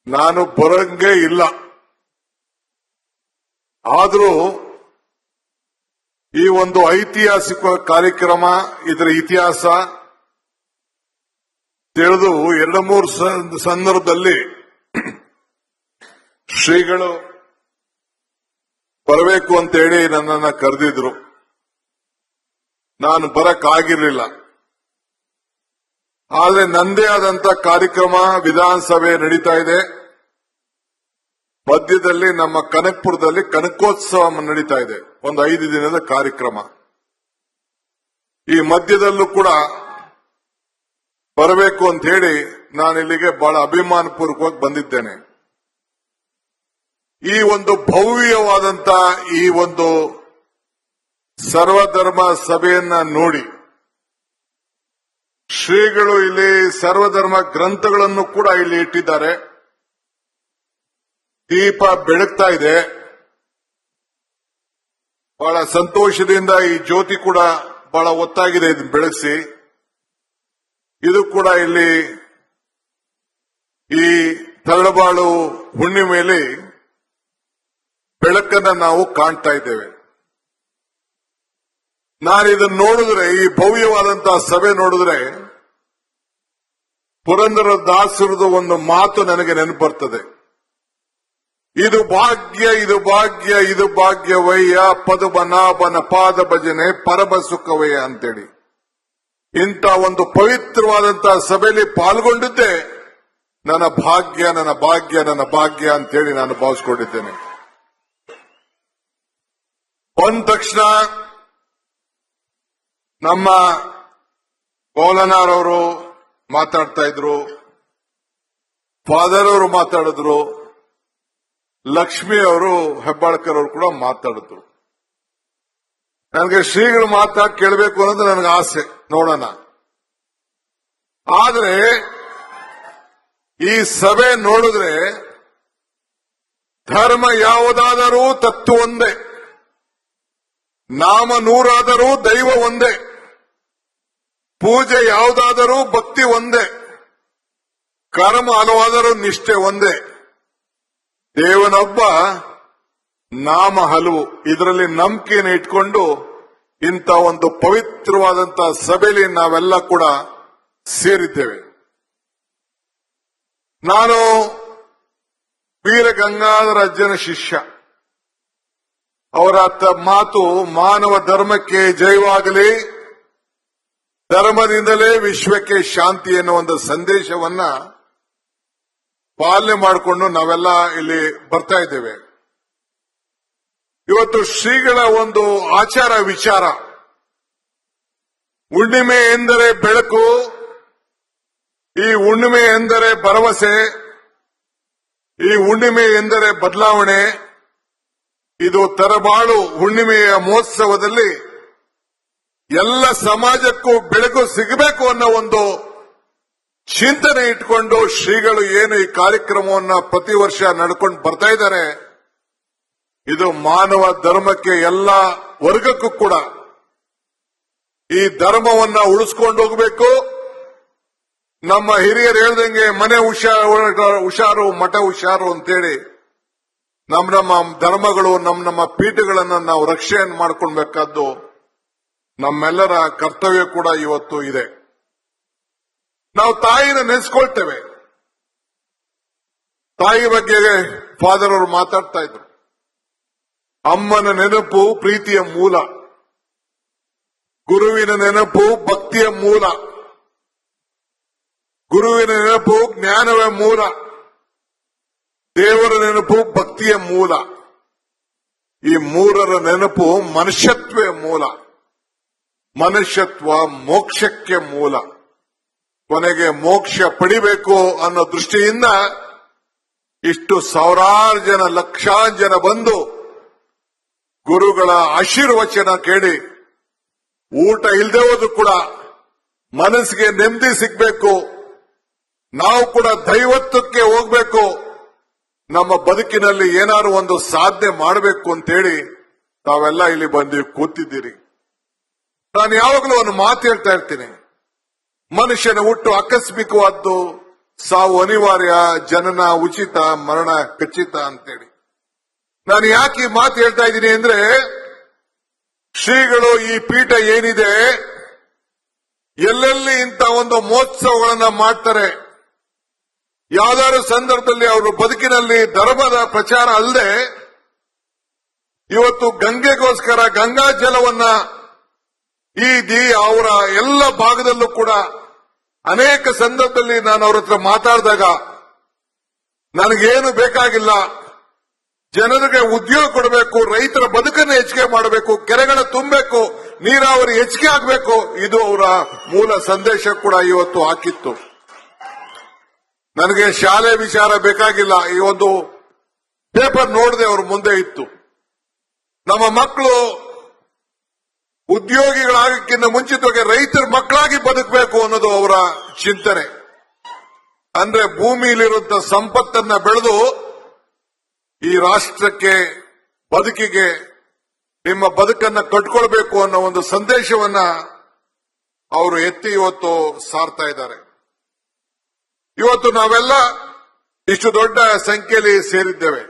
ನಾನು ಬರಂಗೇ ಇಲ್ಲ. ಆದರೂ ಈ ಒಂದು ಐತಿಹಾಸಿಕ ಕಾರ್ಯಕ್ರಮ, ಇದರ ಇತಿಹಾಸ ತಿಳಿದು 2-3 ಸಂದರ್ಭದಲ್ಲಿ ಶ್ರೀಗಳು ಬರಬೇಕು ಅಂತೇಳಿ ನನ್ನನ್ನು ಕರೆದಿದ್ರು. ನಾನು ಬರಕ್ಕಾಗಿರ್ಲಿಲ್ಲ. ಆದರೆ ನಂದೇ ಆದಂತ ಕಾರ್ಯಕ್ರಮ ವಿಧಾನಸಭೆ ನಡೀತಾ ಇದೆ. ಮಧ್ಯದಲ್ಲಿ ನಮ್ಮ ಕನಕಪುರದಲ್ಲಿ ಕನಕೋತ್ಸವ ನಡೀತಾ ಇದೆ, ಒಂದು 5 ದಿನದ ಕಾರ್ಯಕ್ರಮ. ಈ ಮಧ್ಯದಲ್ಲೂ ಕೂಡ ಬರಬೇಕು ಅಂತ ಹೇಳಿ ನಾನು ಇಲ್ಲಿಗೆ ಬಹಳ ಅಭಿಮಾನಪೂರ್ವಕವಾಗಿ ಬಂದಿದ್ದೇನೆ. ಈ ಒಂದು ಭವ್ಯವಾದಂತ ಈ ಒಂದು ಸರ್ವಧರ್ಮ ಸಭೆಯನ್ನ ನೋಡಿ, ಶ್ರೀಗಳು ಇಲ್ಲಿ ಸರ್ವಧರ್ಮ ಗ್ರಂಥಗಳನ್ನು ಕೂಡ ಇಲ್ಲಿ ಇಟ್ಟಿದ್ದಾರೆ. ದೀಪ ಬೆಳಗ್ತಾ ಇದೆ. ಬಹಳ ಸಂತೋಷದಿಂದ ಈ ಜ್ಯೋತಿ ಕೂಡ ಬಹಳ ಒತ್ತಾಗಿದೆ ಇದನ್ನು ಬೆಳಗಿಸಿ. ಇದು ಕೂಡ ಇಲ್ಲಿ ಈ ತರಳಬಾಳು ಹುಣ್ಣಿಮೆಯಲ್ಲಿ ಬೆಳಕನ್ನು ನಾವು ಕಾಣ್ತಾ ಇದ್ದೇವೆ. ನಾನು ಇದನ್ನು ನೋಡಿದ್ರೆ, ಈ ಭವ್ಯವಾದಂತಹ ಸಭೆ ನೋಡಿದ್ರೆ, ಪುರಂದರ ದಾಸರದು ಒಂದು ಮಾತು ನನಗೆ ನೆನಪು ಬರ್ತದೆ. ಇದು ಭಾಗ್ಯ, ಇದು ಭಾಗ್ಯ, ಇದು ಭಾಗ್ಯವಯ್ಯ, ಪದುಬನಾಭನ ಪಾದ ಭಜನೆ ಪರಮ ಸುಖವಯ್ಯ ಅಂತೇಳಿ. ಇಂಥ ಒಂದು ಪವಿತ್ರವಾದಂತಹ ಸಭೆಯಲ್ಲಿ ಪಾಲ್ಗೊಂಡಿದ್ದೆ ನನ್ನ ಭಾಗ್ಯ, ನನ್ನ ಭಾಗ್ಯ, ನನ್ನ ಭಾಗ್ಯ ಅಂತೇಳಿ ನಾನು ಭಾವಿಸಿಕೊಂಡಿದ್ದೇನೆ. ಬಂದ ತಕ್ಷಣ ನಮ್ಮ ಮೌಲಾನಾರವರು ಮಾತಾಡ್ತಾ ಇದ್ರು, ಫಾದರ್ ಅವರು ಮಾತಾಡಿದ್ರು, ಲಕ್ಷ್ಮಿ ಅವರು ಹೆಬ್ಬಾಳ್ಕರ್ ಅವರು ಕೂಡ ಮಾತಾಡಿದ್ರು. ನನಗೆ ಶ್ರೀಗಳು ಮಾತಾಡಿ ಕೇಳಬೇಕು ಅನ್ನೋದು ನನಗೆ ಆಸೆ, ನೋಡೋಣ. ಆದ್ರೆ ಈ ಸಭೆ ನೋಡಿದ್ರೆ ಧರ್ಮ ಯಾವುದಾದರೂ ತತ್ವ ಒಂದೇ, ನಾಮ 100 ದೈವ ಒಂದೇ, ಪೂಜೆ ಯಾವುದಾದರೂ ಭಕ್ತಿ ಒಂದೇ, ಕರ್ಮ ಹಲವಾದರೂ ನಿಷ್ಠೆ ಒಂದೇ, ದೇವನೊಬ್ಬ ನಾಮ ಹಲವು. ಇದರಲ್ಲಿ ನಂಬಿಕೆಯನ್ನು ಇಟ್ಕೊಂಡು ಇಂಥ ಒಂದು ಪವಿತ್ರವಾದಂತಹ ಸಭೆಯಲ್ಲಿ ನಾವೆಲ್ಲ ಕೂಡ ಸೇರಿದ್ದೇವೆ. ನಾನು ವೀರ ಗಂಗಾಧರ ಅಜ್ಜನ ಶಿಷ್ಯ. ಅವರ ಮಾತು ಮಾನವ ಧರ್ಮಕ್ಕೆ ಜಯವಾಗಲಿ, ಧರ್ಮದಿಂದಲೇ ವಿಶ್ವಕ್ಕೆ ಶಾಂತಿ ಎನ್ನುವ ಒಂದು ಸಂದೇಶವನ್ನ ಪಾಲನೆ ಮಾಡಿಕೊಂಡು ನಾವೆಲ್ಲ ಇಲ್ಲಿ ಬರ್ತಾ ಇದ್ದೇವೆ. ಇವತ್ತು ಶ್ರೀಗಳ ಒಂದು ಆಚಾರ ವಿಚಾರ, ಹುಣ್ಣಿಮೆ ಎಂದರೆ ಬೆಳಕು, ಈ ಹುಣ್ಣಿಮೆ ಎಂದರೆ ಭರವಸೆ, ಈ ಹುಣ್ಣಿಮೆ ಎಂದರೆ ಬದಲಾವಣೆ. ಇದು ತರಬಾಳು ಹುಣ್ಣಿಮೆಯ ಮಹೋತ್ಸವದಲ್ಲಿ ಎಲ್ಲ ಸಮಾಜಕ್ಕೂ ಬೆಳಕು ಸಿಗಬೇಕು ಅನ್ನೋ ಒಂದು ಚಿಂತನೆ ಇಟ್ಕೊಂಡು ಶ್ರೀಗಳು ಏನು ಈ ಕಾರ್ಯಕ್ರಮವನ್ನ ಪ್ರತಿ ವರ್ಷ ನಡ್ಕೊಂಡು ಬರ್ತಾ ಇದ್ದಾರೆ. ಇದು ಮಾನವ ಧರ್ಮಕ್ಕೆ ಎಲ್ಲ ವರ್ಗಕ್ಕೂ ಕೂಡ ಈ ಧರ್ಮವನ್ನ ಉಳಿಸ್ಕೊಂಡು ಹೋಗಬೇಕು. ನಮ್ಮ ಹಿರಿಯರು ಹೇಳ್ದಂಗೆ ಮನೆ ಹುಷಾರು ಮಠ ಹುಷಾರು ಅಂತೇಳಿ ನಮ್ಮ ಧರ್ಮಗಳು, ನಮ್ಮ ಪೀಠಗಳನ್ನು ನಾವು ರಕ್ಷಣೆ ಮಾಡ್ಕೊಳ್ಬೇಕಾದ್ದು ನಮ್ಮೆಲ್ಲರ ಕರ್ತವ್ಯ ಕೂಡ ಇವತ್ತು ಇದೆ. ನಾವು ತಾಯಿನ ನೆನೆಸ್ಕೊಳ್ತೇವೆ. ತಾಯಿ ಬಗ್ಗೆ ಫಾದರ್ ಅವರು ಮಾತಾಡ್ತಾ ಇದ್ರು. ಅಮ್ಮನ ನೆನಪು ಪ್ರೀತಿಯ ಮೂಲ, ಗುರುವಿನ ನೆನಪು ಭಕ್ತಿಯ ಮೂಲ, ಗುರುವಿನ ನೆನಪು ಜ್ಞಾನವೇ ಮೂಲ, ದೇವರ ನೆನಪು ಭಕ್ತಿಯ ಮೂಲ. ಈ ಮೂರರ ನೆನಪು ಮನುಷ್ಯತ್ವೇ ಮೂಲ. ಮನುಷ್ಯತ್ವ ಮೋಕ್ಷಕ್ಕೆ ಮೂಲ. ಕೊನೆಗೆ ಮೋಕ್ಷ ಪಡಿಬೇಕು ಅನ್ನೋ ದೃಷ್ಟಿಯಿಂದ ಇಷ್ಟು ಸಾವಿರಾರು ಜನ, ಲಕ್ಷಾಂತರ ಜನ ಬಂದು ಗುರುಗಳ ಆಶೀರ್ವಚನ ಕೇಳಿ ಊಟ ಇಲ್ಲದೆ ಹೋದ್ರು ಕೂಡ ಮನಸ್ಸಿಗೆ ನೆಮ್ಮದಿ ಸಿಗಬೇಕು, ನಾವು ಕೂಡ ದೈವತ್ವಕ್ಕೆ ಹೋಗ್ಬೇಕು, ನಮ್ಮ ಬದುಕಿನಲ್ಲಿ ಏನಾದ್ರು ಒಂದು ಸಾಧನೆ ಮಾಡಬೇಕು ಅಂತೇಳಿ ತಾವೆಲ್ಲ ಇಲ್ಲಿ ಬಂದು ಕೂತಿದ್ದೀರಿ. ನಾನು ಯಾವಾಗಲೂ ಒಂದು ಮಾತು ಹೇಳ್ತಾ ಇರ್ತೀನಿ, ಮನುಷ್ಯನ ಹುಟ್ಟು ಆಕಸ್ಮಿಕವಾದ್ದು, ಸಾವು ಅನಿವಾರ್ಯ, ಜನನ ಉಚಿತ, ಮರಣ ಖಚಿತ ಅಂತೇಳಿ. ನಾನು ಯಾಕೆ ಈ ಮಾತು ಹೇಳ್ತಾ ಇದ್ದೀನಿ ಅಂದ್ರೆ, ಶ್ರೀಗಳು ಈ ಪೀಠ ಏನಿದೆ ಎಲ್ಲೆಲ್ಲಿ ಇಂಥ ಒಂದು ಮಹೋತ್ಸವಗಳನ್ನ ಮಾಡ್ತಾರೆ, ಯಾವ್ದಾದ್ರು ಸಂದರ್ಭದಲ್ಲಿ ಅವರು ಬದುಕಿನಲ್ಲಿ ಧರ್ಮದ ಪ್ರಚಾರ ಅಲ್ಲದೆ ಇವತ್ತು ಗಂಗೆಗೋಸ್ಕರ ಗಂಗಾ ಜಲವನ್ನ ಅವರ ಎಲ್ಲ ಭಾಗದಲ್ಲೂ ಕೂಡ ಅನೇಕ ಸಂದರ್ಭದಲ್ಲಿ ನಾನು ಅವ್ರ ಹತ್ರ ಮಾತಾಡಿದಾಗ ನನಗೇನು ಬೇಕಾಗಿಲ್ಲ, ಜನರಿಗೆ ಉದ್ಯೋಗ ಕೊಡಬೇಕು, ರೈತರ ಬದುಕನ್ನು ಹೆಚ್ಚಿಗೆ ಮಾಡಬೇಕು, ಕೆರೆಗಳ ತುಂಬಬೇಕು, ನೀರಾವರಿ ಹೆಚ್ಚಿಗೆ ಆಗಬೇಕು, ಇದು ಅವರ ಮೂಲ ಸಂದೇಶ ಕೂಡ ಇವತ್ತು ಹಾಕಿತ್ತು. ನನಗೆ ಶಾಲೆ ವಿಚಾರ ಬೇಕಾಗಿಲ್ಲ, ಈ ಒಂದು ಪೇಪರ್ ನೋಡದೆ ಅವ್ರ ಮುಂದೆ ಇತ್ತು. ನಮ್ಮ ಮಕ್ಕಳು ಉದ್ಯೋಗಿಗಳಾಗಕ್ಕಿಂತ ಮುಂಚಿತವಾಗಿ ರೈತರ ಮಕ್ಕಳಾಗಿ ಬದುಕಬೇಕು ಅನ್ನೋದು ಅವರ ಚಿಂತನೆ. ಅಂದ್ರೆ ಭೂಮಿಯಲ್ಲಿರುವಂತಹ ಸಂಪತ್ತನ್ನ ಬೆಳೆದು ಈ ರಾಷ್ಟ್ರಕ್ಕೆ, ಬದುಕಿಗೆ, ನಿಮ್ಮ ಬದುಕನ್ನ ಕಟ್ಕೊಳ್ಬೇಕು ಅನ್ನೋ ಒಂದು ಸಂದೇಶವನ್ನ ಅವರು ಎತ್ತಿ ಇವತ್ತು ಸಾರ್ತಾ ಇದ್ದಾರೆ. ಇವತ್ತು ನಾವೆಲ್ಲ ಇಷ್ಟು ದೊಡ್ಡ ಸಂಖ್ಯೆಯಲ್ಲಿ ಸೇರಿದ್ದೇವೆ.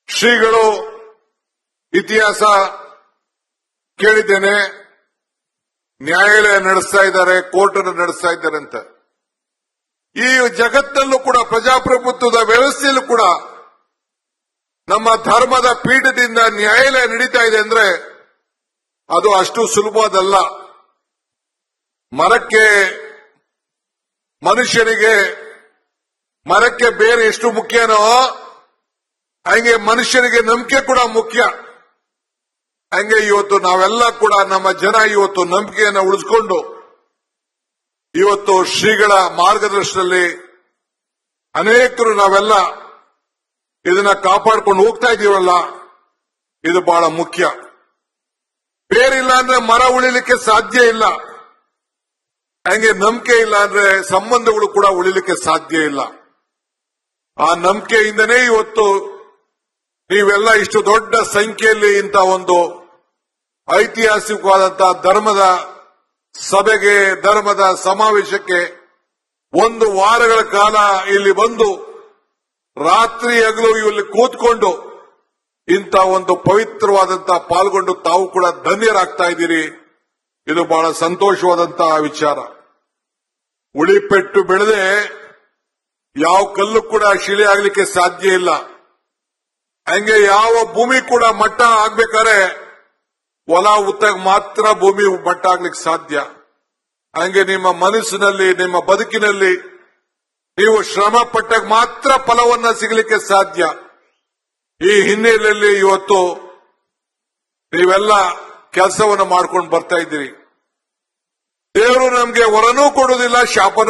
ಶ್ರೀಗಳು ಇತಿಹಾಸ ಕೇಳಿದ್ದೇನೆ, ನ್ಯಾಯಾಲಯ ನಡೆಸ್ತಾ ಇದ್ದಾರೆ, ಕೋರ್ಟ್ ಅನ್ನು ನಡೆಸ್ತಾ ಇದ್ದಾರೆ ಅಂತ. ಈ ಜಗತ್ತಲ್ಲೂ ಕೂಡ ಪ್ರಜಾಪ್ರಭುತ್ವದ ವ್ಯವಸ್ಥೆಯಲ್ಲೂ ಕೂಡ ನಮ್ಮ ಧರ್ಮದ ಪೀಠದಿಂದ ನ್ಯಾಯಾಲಯ ನಡೀತಾ ಇದೆ ಅಂದ್ರೆ ಅದು ಅಷ್ಟು ಸುಲಭದಲ್ಲ. ಮರಕ್ಕೆ ಬೇರೆ ಎಷ್ಟು ಮುಖ್ಯನೋ ಹಂಗೆ ಮನುಷ್ಯನಿಗೆ ನಂಬಿಕೆ ಕೂಡ ಮುಖ್ಯ. ಹಂಗೆ ಇವತ್ತು ನಾವೆಲ್ಲ ಕೂಡ ನಮ್ಮ ಜನ ಇವತ್ತು ನಂಬಿಕೆಯನ್ನು ಉಳಿಸಿಕೊಂಡು ಇವತ್ತು ಶ್ರೀಗಳ ಮಾರ್ಗದರ್ಶನದಲ್ಲಿ ಅನೇಕರು ನಾವೆಲ್ಲ ಇದನ್ನ ಕಾಪಾಡ್ಕೊಂಡು ಹೋಗ್ತಾ ಇದೀವಲ್ಲ, ಇದು ಬಹಳ ಮುಖ್ಯ. ಬೇರಿಲ್ಲ ಅಂದ್ರೆ ಮರ ಉಳಿಲಿಕ್ಕೆ ಸಾಧ್ಯ ಇಲ್ಲ. ಹಂಗೆ ನಂಬಿಕೆ ಇಲ್ಲ ಅಂದ್ರೆ ಸಂಬಂಧಗಳು ಕೂಡ ಉಳಿಲಿಕ್ಕೆ ಸಾಧ್ಯ ಇಲ್ಲ. ಆ ನಂಬಿಕೆಯಿಂದನೇ ಇವತ್ತು ನೀವೆಲ್ಲ ಇಷ್ಟು ದೊಡ್ಡ ಸಂಖ್ಯೆಯಲ್ಲಿ ಇಂಥ ಒಂದು ಐತಿಹಾಸಿಕವಾದಂತಹ ಧರ್ಮದ ಸಭೆಗೆ, ಧರ್ಮದ ಸಮಾವೇಶಕ್ಕೆ 1 ವಾರಗಳ ಕಾಲ ಇಲ್ಲಿ ಬಂದು ರಾತ್ರಿ ಹಗಲು ಇಲ್ಲಿ ಕೂತ್ಕೊಂಡು ಇಂಥ ಒಂದು ಪವಿತ್ರವಾದಂತಹ ಪಾಲ್ಗೊಂಡು ತಾವು ಕೂಡ ಧನ್ಯರಾಗ್ತಾ ಇದ್ದೀರಿ. ಇದು ಬಹಳ ಸಂತೋಷವಾದಂತಹ ವಿಚಾರ. ಉಳಿಪೆಟ್ಟು ಬೆಳೆದೆ ಯಾವ ಕಲ್ಲು ಕೂಡ ಶಿಲೆ ಆಗ್ಲಿಕ್ಕೆ ಸಾಧ್ಯ ಇಲ್ಲ. ಹಂಗೆ ಯಾವ ಭೂಮಿ ಕೂಡ ಮಟ್ಟ ಆಗ್ಬೇಕಾದ್ರೆ ಹೊಲ ಉತ್ತಾಗ ಮಾತ್ರ ಭೂಮಿ ಮಟ್ಟ ಆಗ್ಲಿಕ್ಕೆ ಸಾಧ್ಯ. ಹಂಗೆ ನಿಮ್ಮ ಮನಸ್ಸಿನಲ್ಲಿ, ನಿಮ್ಮ ಬದುಕಿನಲ್ಲಿ ನೀವು ಶ್ರಮ ಪಟ್ಟಾಗ ಮಾತ್ರ ಫಲವನ್ನ ಸಿಗಲಿಕ್ಕೆ ಸಾಧ್ಯ. ಈ ಹಿನ್ನೆಲೆಯಲ್ಲಿ ಇವತ್ತು ನೀವೆಲ್ಲ ಕೆಲಸವನ್ನು ಮಾಡ್ಕೊಂಡು ಬರ್ತಾ ಇದ್ದೀರಿ. ದೇವರು ನಮಗೆ ವರನೂ ಕೊಡುವುದಿಲ್ಲ, ಶಾಪನೂ